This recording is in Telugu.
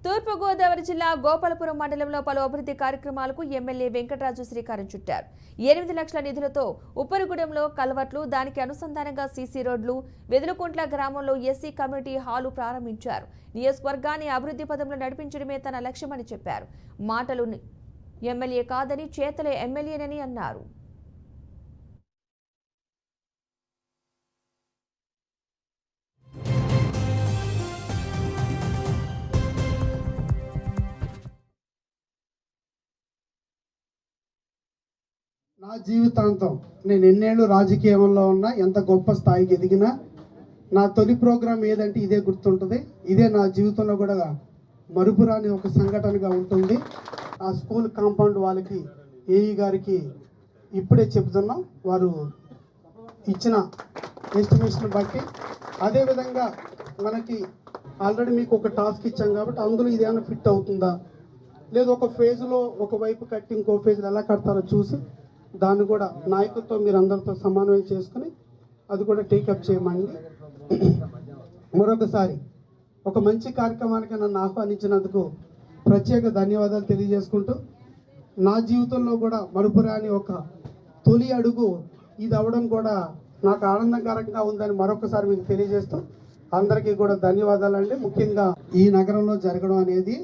తూర్పుగోదావరి జిల్లా గోపాలపురం మండలంలో పలు అభివృద్ధి కార్యక్రమాలకు ఎమ్మెల్యే వెంకటరాజు శ్రీకారం చుట్టారు. 8 లక్షల నిధులతో ఉప్పరగూడెంలో కల్వర్ట్లు, దానికి అనుసంధానంగా సీసీ రోడ్లు, వెదులకుంట్ల గ్రామంలో ఎస్సీ కమ్యూనిటీ హాలు ప్రారంభించారు. నియోజకవర్గాన్ని అభివృద్ధి పదంలో నడిపించడమే తన లక్ష్యమని చెప్పారు. మాటలు ఎమ్మెల్యే కాదని, చేతలే ఎమ్మెల్యేనని అన్నారు. నా జీవితాంతం నేను ఎన్నేళ్ళు రాజకీయంలో ఉన్నా, ఎంత గొప్ప స్థాయికి ఎదిగినా, నా తొలి ప్రోగ్రాం ఏదంటే ఇదే గుర్తుంటుంది. ఇదే నా జీవితంలో కూడా మరుపురాని ఒక సంఘటనగా ఉంటుంది. ఆ స్కూల్ కాంపౌండ్ వాళ్ళకి, ఏఈ గారికి ఇప్పుడే చెబుతున్నాం, వారు ఇచ్చిన ఎస్టిమేషన్ బట్టి. అదేవిధంగా మనకి ఆల్రెడీ మీకు ఒక టాస్క్ ఇచ్చాం కాబట్టి అందులో ఇదేమైనా ఫిట్ అవుతుందా, లేదు ఒక ఫేజ్లో ఒకవైపు కట్టి ఇంకో ఫేజ్లో ఎలా కడతారో చూసి దాన్ని కూడా నాయకులతో మీరు అందరితో సమన్వయం చేసుకుని అది కూడా టేకప్ చేయమండి. మరొకసారి ఒక మంచి కార్యక్రమానికి నన్ను ఆహ్వానించినందుకు ప్రత్యేక ధన్యవాదాలు తెలియజేసుకుంటూ, నా జీవితంలో కూడా మరుపురాని ఒక తొలి అడుగు ఇది అవ్వడం కూడా నాకు ఆనందకరంగా ఉందని మరొకసారి మీకు తెలియజేస్తూ అందరికీ కూడా ధన్యవాదాలండి. ముఖ్యంగా ఈ నగరంలో జరగడం అనేది